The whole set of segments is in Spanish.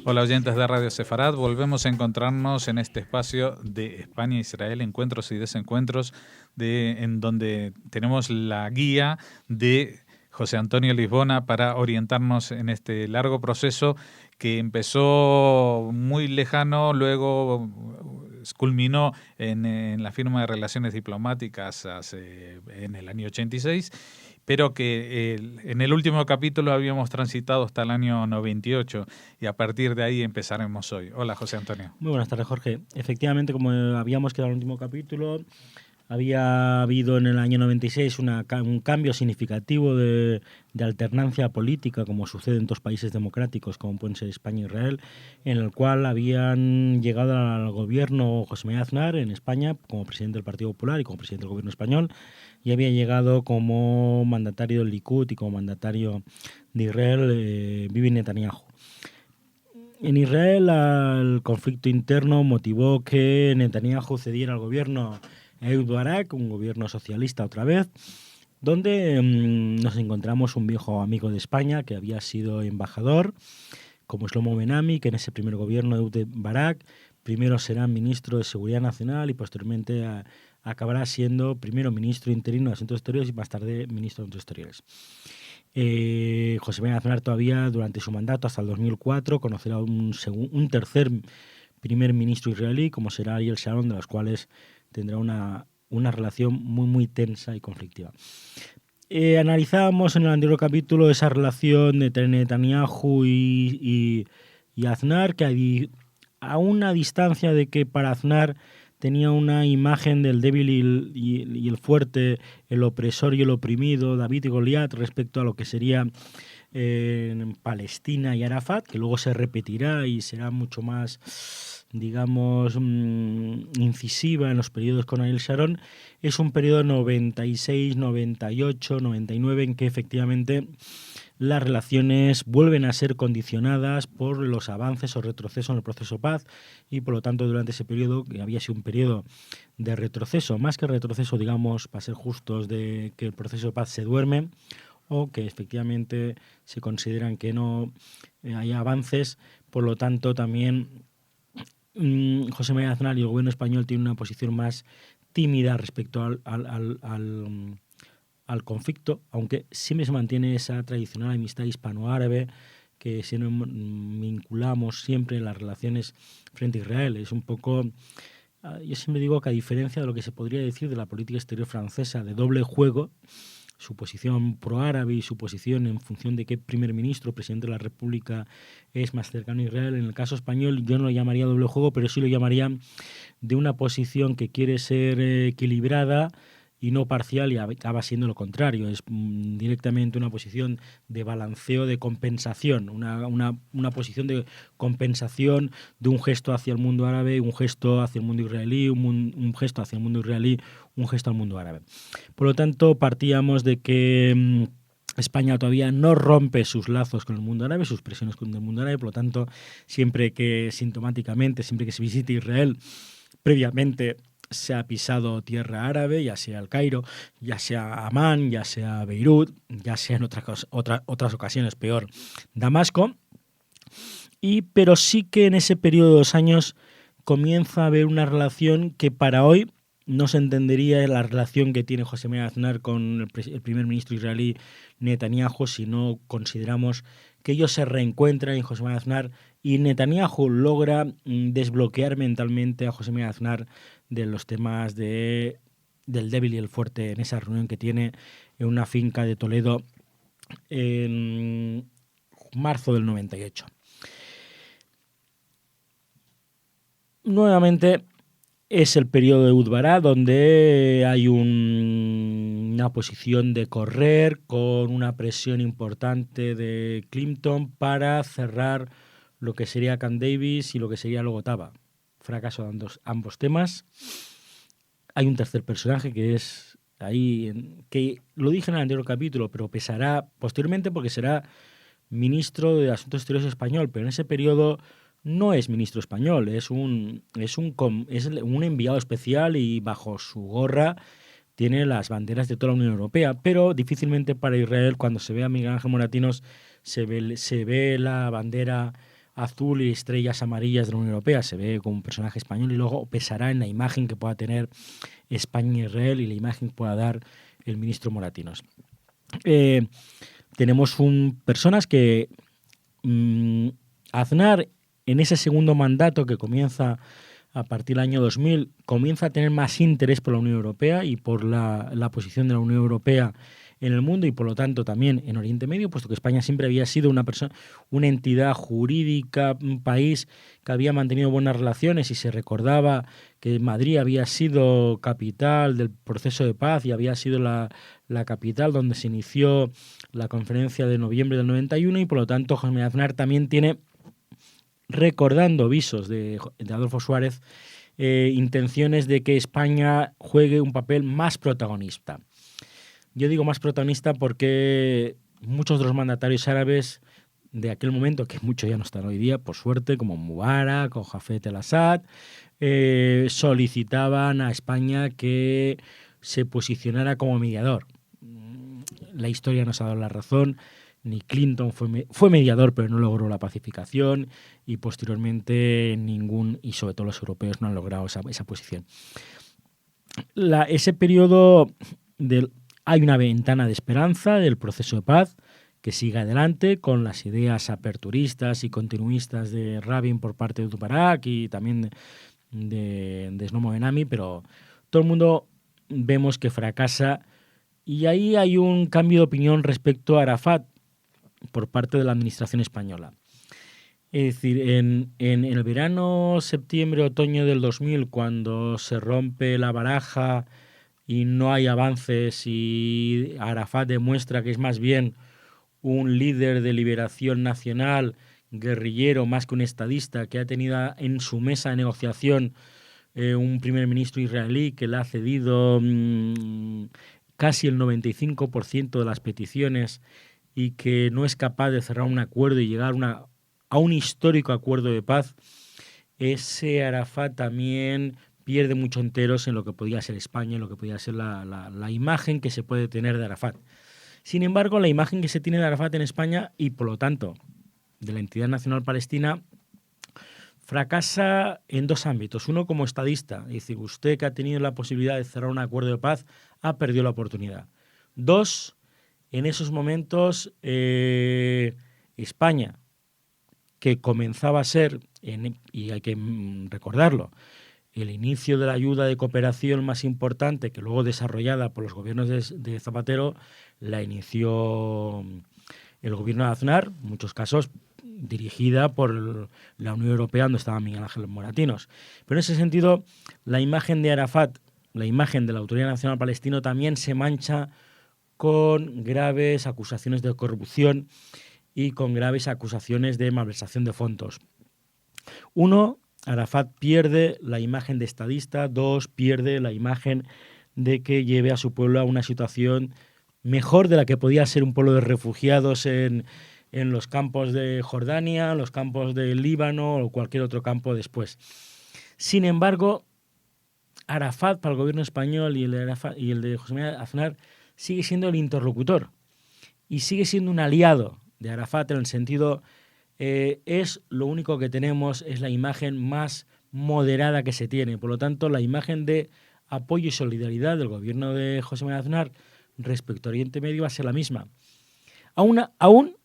Hola oyentes de Radio Sefarad, volvemos a encontrarnos en este espacio de España e Israel, encuentros y desencuentros, en donde tenemos la guía de José Antonio Lisbona para orientarnos en este largo proceso que empezó muy lejano, luego culminó en la firma de relaciones diplomáticas en el año 86, pero que en el último capítulo habíamos transitado hasta el año 98 y a partir de ahí empezaremos hoy. Hola, José Antonio. Muy buenas tardes, Jorge. Efectivamente, como habíamos quedado en el último capítulo, había habido en el año 96 un cambio significativo de alternancia política, como sucede en dos países democráticos, como pueden ser España e Israel, en el cual habían llegado al gobierno José María Aznar en España como presidente del Partido Popular y como presidente del gobierno español, y había llegado como mandatario del Likud y como mandatario de Israel Bibi Netanyahu. En Israel el conflicto interno motivó que Netanyahu cediera al gobierno Ehud Barak, un gobierno socialista otra vez, donde nos encontramos un viejo amigo de España que había sido embajador, como Shlomo Ben-Ami, que en ese primer gobierno de Ehud Barak primero será ministro de Seguridad Nacional y posteriormente acabará siendo primero ministro interino de Asuntos Exteriores y más tarde ministro de Asuntos Exteriores. José María Aznar todavía durante su mandato hasta el 2004 conocerá un tercer primer ministro israelí, como será Ariel Sharon, de los cuales tendrá una relación muy tensa y conflictiva. Analizábamos en el anterior capítulo esa relación entre Netanyahu y Aznar, que a una distancia de que para Aznar tenía una imagen del débil y el fuerte, el opresor y el oprimido, David y Goliat, respecto a lo que sería Palestina y Arafat, que luego se repetirá y será mucho más, digamos, incisiva en los periodos con Ariel Sharon. Es un periodo 96, 98, 99 en que efectivamente las relaciones vuelven a ser condicionadas por los avances o retrocesos en el proceso de paz y por lo tanto durante ese periodo, que había sido un periodo de retroceso, más que retroceso, digamos, para ser justos, de que el proceso de paz se duerme o que efectivamente se consideran que no hay avances, por lo tanto también José María Aznar y el gobierno español tienen una posición más tímida respecto al conflicto, aunque siempre se mantiene esa tradicional amistad hispano-árabe que siempre vinculamos siempre en las relaciones frente a Israel. Es un poco, yo siempre digo que a diferencia de lo que se podría decir de la política exterior francesa de doble juego, su posición pro-árabe y su posición en función de qué primer ministro, presidente de la República es más cercano a Israel, en el caso español yo no lo llamaría doble juego, pero sí lo llamaría de una posición que quiere ser equilibrada y no parcial, y acaba siendo lo contrario. Es directamente una posición de balanceo, de compensación, una posición de compensación de un gesto hacia el mundo árabe, un gesto hacia el mundo israelí, un gesto hacia el mundo israelí, un gesto al mundo árabe. Por lo tanto, partíamos de que España todavía no rompe sus lazos con el mundo árabe, sus presiones con el mundo árabe, por lo tanto, siempre que se visite Israel, previamente se ha pisado tierra árabe, ya sea el Cairo, ya sea Amán, ya sea Beirut, ya sea en otras ocasiones, peor, Damasco. Pero sí que en ese periodo de 2 años comienza a haber una relación que para hoy no se entendería la relación que tiene José María Aznar con el primer ministro israelí Netanyahu si no consideramos que ellos se reencuentran en José María Aznar y Netanyahu logra desbloquear mentalmente a José María Aznar de los temas del débil y el fuerte en esa reunión que tiene en una finca de Toledo en marzo del 98. Nuevamente es el periodo de Ehud Barak, donde hay una posición de correr con una presión importante de Clinton para cerrar lo que sería Camp Davis y lo que sería luego Taba. Fracaso de ambos temas. Hay un tercer personaje que es ahí, que lo dije en el anterior capítulo, pero pesará posteriormente porque será ministro de Asuntos Exteriores español, pero en ese periodo no es ministro español, es un enviado especial y bajo su gorra tiene las banderas de toda la Unión Europea, pero difícilmente para Israel, cuando se ve a Miguel Ángel Moratinos, se ve la bandera azul y estrellas amarillas de la Unión Europea, se ve como un personaje español y luego pesará en la imagen que pueda tener España e Israel y la imagen que pueda dar el ministro Moratinos. Tenemos personas que Aznar, en ese segundo mandato que comienza a partir del año 2000, comienza a tener más interés por la Unión Europea y por la posición de la Unión Europea en el mundo y por lo tanto también en Oriente Medio, puesto que España siempre había sido una entidad jurídica, un país que había mantenido buenas relaciones y se recordaba que Madrid había sido capital del proceso de paz y había sido la capital donde se inició la conferencia de noviembre del 91 y por lo tanto José María Aznar también tiene, recordando visos de Adolfo Suárez, intenciones de que España juegue un papel más protagonista. Yo digo más protagonista porque muchos de los mandatarios árabes de aquel momento, que muchos ya no están hoy día, por suerte, como Mubarak o Hafez el-Assad, solicitaban a España que se posicionara como mediador. La historia nos ha dado la razón. Ni Clinton fue mediador, pero no logró la pacificación, y posteriormente y sobre todo los europeos, no han logrado esa posición. Ese periodo hay una ventana de esperanza del proceso de paz que sigue adelante con las ideas aperturistas y continuistas de Rabin por parte de Mubarak y también de Shlomo Ben-Ami, pero todo el mundo vemos que fracasa y ahí hay un cambio de opinión respecto a Arafat por parte de la administración española. Es decir, en el verano, septiembre, otoño del 2000, cuando se rompe la baraja y no hay avances y Arafat demuestra que es más bien un líder de liberación nacional, guerrillero, más que un estadista, que ha tenido en su mesa de negociación un primer ministro israelí que le ha cedido casi el 95% de las peticiones y que no es capaz de cerrar un acuerdo y llegar a un histórico acuerdo de paz, ese Arafat también pierde mucho enteros en lo que podía ser España, en lo que podía ser la imagen que se puede tener de Arafat. Sin embargo, la imagen que se tiene de Arafat en España y, por lo tanto, de la Entidad Nacional Palestina, fracasa en dos ámbitos. Uno, como estadista, es decir, usted que ha tenido la posibilidad de cerrar un acuerdo de paz, ha perdido la oportunidad. Dos, en esos momentos, España, que comenzaba a ser, y hay que recordarlo, el inicio de la ayuda de cooperación más importante, que luego desarrollada por los gobiernos de Zapatero, la inició el gobierno de Aznar, en muchos casos dirigida por la Unión Europea, donde estaba Miguel Ángel Moratinos. Pero en ese sentido, la imagen de Arafat, la imagen de la Autoridad Nacional Palestina, también se mancha con graves acusaciones de corrupción y con graves acusaciones de malversación de fondos. Uno, Arafat pierde la imagen de estadista. Dos, pierde la imagen de que lleve a su pueblo a una situación mejor de la que podía ser un pueblo de refugiados en los campos de Jordania, los campos del Líbano o cualquier otro campo después. Sin embargo, Arafat para el gobierno español y el de José María Aznar sigue siendo el interlocutor y sigue siendo un aliado de Arafat en el sentido, es lo único que tenemos, es la imagen más moderada que se tiene. Por lo tanto, la imagen de apoyo y solidaridad del gobierno de José María Aznar respecto a Oriente Medio va a ser la misma. Aún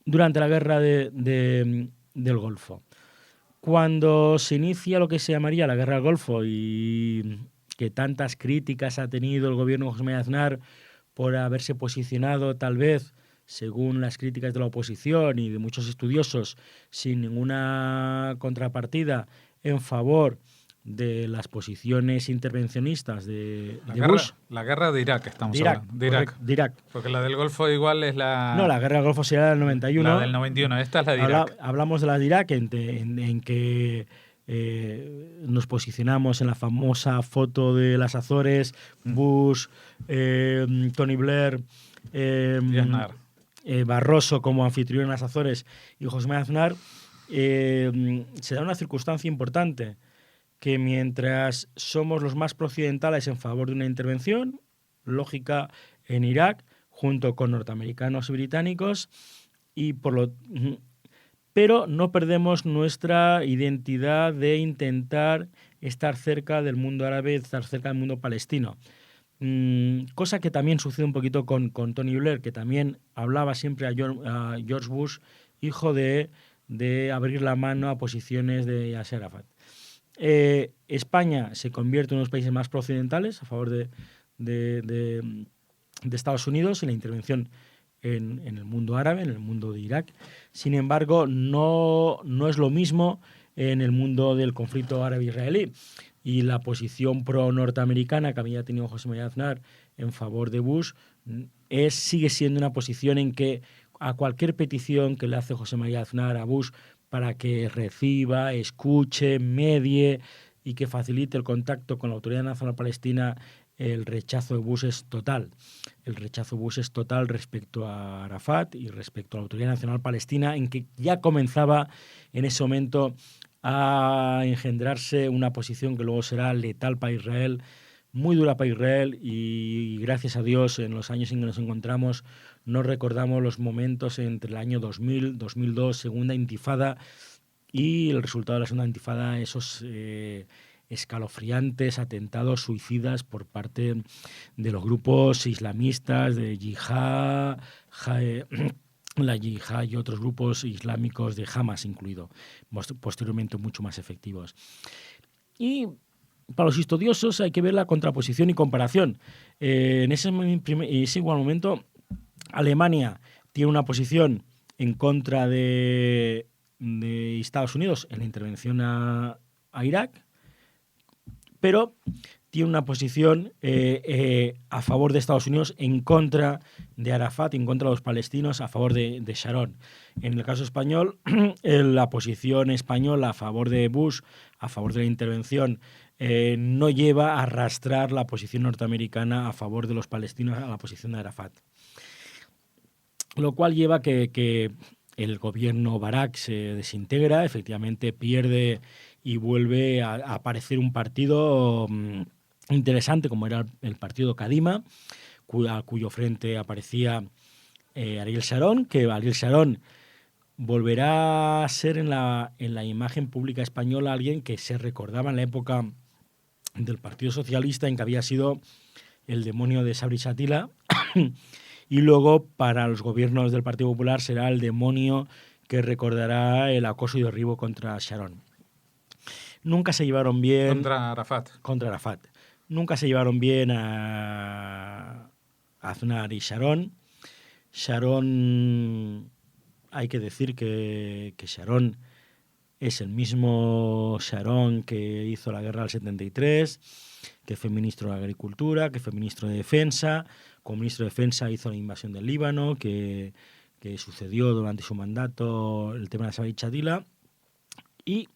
durante la guerra del Golfo. Cuando se inicia lo que se llamaría la guerra del Golfo y que tantas críticas ha tenido el gobierno de José María Aznar por haberse posicionado tal vez, según las críticas de la oposición y de muchos estudiosos, sin ninguna contrapartida en favor de las posiciones intervencionistas de Bush. La guerra de Irak estamos hablando. De Irak. Porque la del Golfo igual es la... No, la guerra del Golfo será del 91. La del 91, esta es la de Irak. Hablamos de la de Irak en que nos posicionamos en la famosa foto de las Azores, Bush, Tony Blair, Barroso como anfitrión en las Azores y José María Aznar. Se da una circunstancia importante, que mientras somos los más prooccidentales en favor de una intervención lógica en Irak, junto con norteamericanos y británicos, pero no perdemos nuestra identidad de intentar estar cerca del mundo árabe, estar cerca del mundo palestino. Cosa que también sucede un poquito con Tony Blair, que también hablaba siempre a George Bush, hijo de abrir la mano a posiciones de Yasser Arafat. España se convierte en uno de los países más prooccidentales a favor de Estados Unidos en la intervención en el mundo árabe, en el mundo de Irak. Sin embargo, no es lo mismo en el mundo del conflicto árabe-israelí. Y la posición pro-norteamericana que había tenido José María Aznar en favor de Bush sigue siendo una posición en que a cualquier petición que le hace José María Aznar a Bush para que reciba, escuche, medie y que facilite el contacto con la Autoridad Nacional Palestina, el rechazo de Bush es total. El rechazo de Bush es total respecto a Arafat y respecto a la Autoridad Nacional Palestina, en que ya comenzaba en ese momento a engendrarse una posición que luego será letal para Israel, muy dura para Israel, y gracias a Dios en los años en que nos encontramos no recordamos los momentos entre el año 2000, 2002, Segunda Intifada, y el resultado de la Segunda Intifada, esos escalofriantes atentados suicidas por parte de los grupos islamistas de Yihad, la Yihad y otros grupos islámicos de Hamas incluido, posteriormente mucho más efectivos. Y para los estudiosos hay que ver la contraposición y comparación. En ese igual momento, Alemania tiene una posición en contra de Estados Unidos en la intervención a Irak, pero tiene una posición a favor de Estados Unidos en contra de Arafat, en contra de los palestinos, a favor de Sharon. En el caso español, la posición española a favor de Bush, a favor de la intervención, no lleva a arrastrar la posición norteamericana a favor de los palestinos a la posición de Arafat. Lo cual lleva a que el gobierno Barak se desintegra, efectivamente pierde y vuelve a aparecer un partido interesante como era el partido Kadima, a cuyo frente aparecía Ariel Sharon, que Ariel Sharon volverá a ser en la imagen pública española alguien que se recordaba en la época del Partido Socialista, en que había sido el demonio de Sabri Shatila, y luego para los gobiernos del Partido Popular será el demonio que recordará el acoso y derribo contra Sharon. Nunca se llevaron bien... Contra Arafat. Nunca se llevaron bien a Aznar y Sharon. Sharon, hay que decir que Sharon es el mismo Sharon que hizo la guerra del 73, que fue ministro de Agricultura, que fue ministro de Defensa. Como ministro de Defensa hizo la invasión del Líbano, que sucedió durante su mandato el tema de Sabri Shatila, y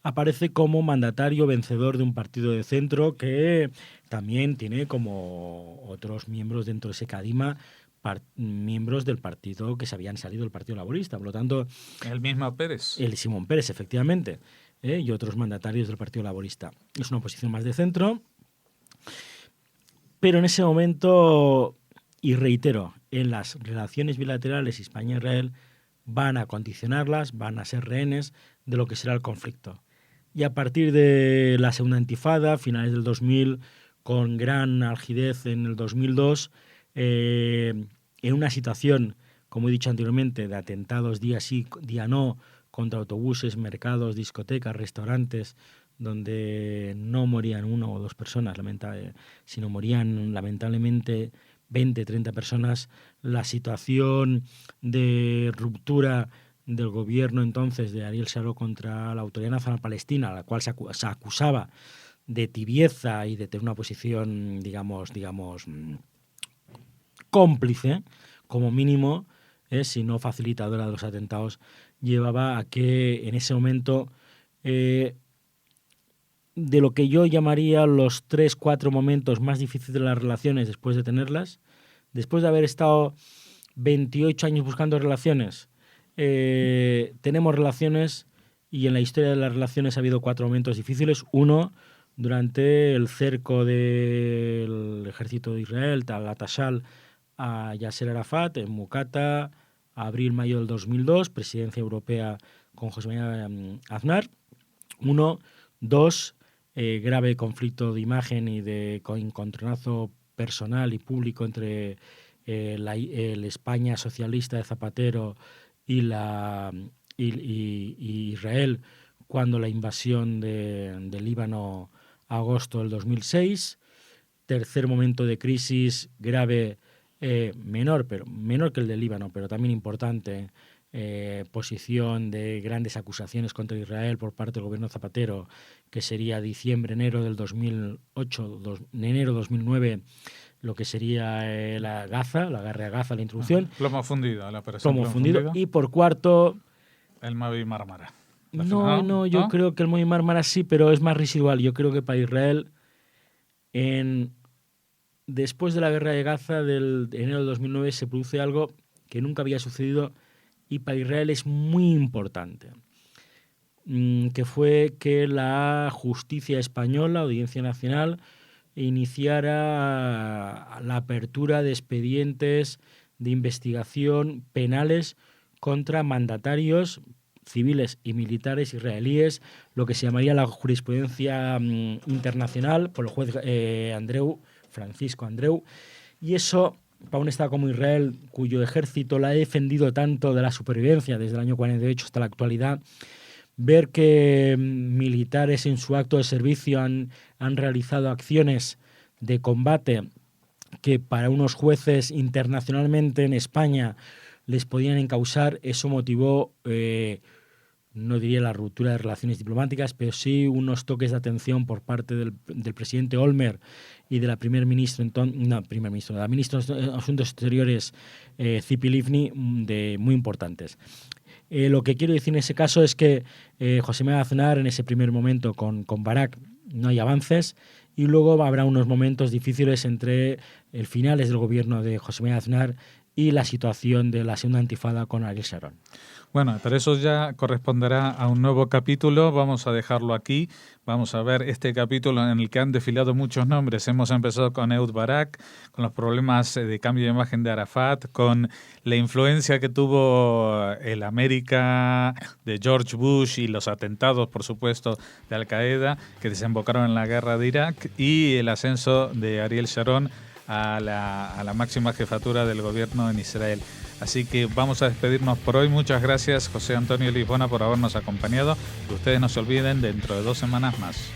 aparece como mandatario vencedor de un partido de centro que también tiene como otros miembros dentro de ese Kadima, miembros del partido que se habían salido del Partido Laborista. Por lo tanto, el mismo Pérez. El Simón Pérez, efectivamente, y otros mandatarios del Partido Laborista. Es una oposición más de centro, pero en ese momento, y reitero, en las relaciones bilaterales España-Israel van a condicionarlas, van a ser rehenes de lo que será el conflicto. Y a partir de la Segunda Intifada, finales del 2000, con gran algidez en el 2002, en una situación, como he dicho anteriormente, de atentados día sí, día no, contra autobuses, mercados, discotecas, restaurantes, donde no morían una o dos personas, sino morían lamentablemente 20, 30 personas, la situación de ruptura del gobierno entonces de Ariel Sharon contra la Autoridad Nacional Palestina, a la cual se acusaba de tibieza y de tener una posición, digamos, cómplice, como mínimo, si no facilitadora de los atentados, llevaba a que en ese momento, de lo que yo llamaría los 3-4 momentos más difíciles de las relaciones después de tenerlas, después de haber estado 28 años buscando relaciones, tenemos relaciones Y en la historia de las relaciones ha habido 4 momentos difíciles. Uno, durante el cerco del ejército de Israel, Al-Atashal, a Yasser Arafat, en Muqata, abril-mayo del 2002, presidencia europea con José María Aznar. 1. 2, grave conflicto de imagen y de encontronazo personal y público entre el España socialista de Zapatero y Israel cuando la invasión del Líbano agosto del 2006. Tercer momento de crisis grave, menor que el del Líbano, pero también importante, posición de grandes acusaciones contra Israel por parte del gobierno Zapatero, que sería enero del 2008, enero 2009, lo que sería la guerra a Gaza, la introducción. Plomo fundido, la operación Plomo fundido. Y por cuarto... el Mavi Mármara. No, yo creo que el Mavi Mármara sí, pero es más residual. Yo creo que para Israel, después de la guerra de Gaza de enero del 2009, se produce algo que nunca había sucedido y para Israel es muy importante, que fue que la justicia española, Audiencia Nacional, iniciara la apertura de expedientes de investigación penales contra mandatarios civiles y militares israelíes, lo que se llamaría la jurisprudencia internacional por el juez Francisco Andreu, y eso para un Estado como Israel, cuyo ejército la ha defendido tanto de la supervivencia desde el año 48 hasta la actualidad, ver que militares en su acto de servicio han realizado acciones de combate que para unos jueces internacionalmente en España les podían encausar, eso motivó, no diría la ruptura de relaciones diplomáticas, pero sí unos toques de atención por parte del presidente Olmert y de la la ministra de Asuntos Exteriores, Tzipi Livni, muy importantes. Lo que quiero decir en ese caso es que José María Aznar, en ese primer momento con Barak, no hay avances, y luego habrá unos momentos difíciles entre el finales del gobierno de José María Aznar y la situación de la segunda intifada con Ariel Sharon. Bueno, pero eso ya corresponderá a un nuevo capítulo. Vamos a dejarlo aquí. Vamos a ver este capítulo en el que han desfilado muchos nombres. Hemos empezado con Ehud Barak, con los problemas de cambio de imagen de Arafat, con la influencia que tuvo el América de George Bush y los atentados, por supuesto, de Al-Qaeda que desembocaron en la guerra de Irak, y el ascenso de Ariel Sharon a la máxima jefatura del gobierno en Israel. Así que vamos a despedirnos por hoy. Muchas gracias, José Antonio Lisbona, por habernos acompañado. Y ustedes no se olviden, dentro de 2 semanas más.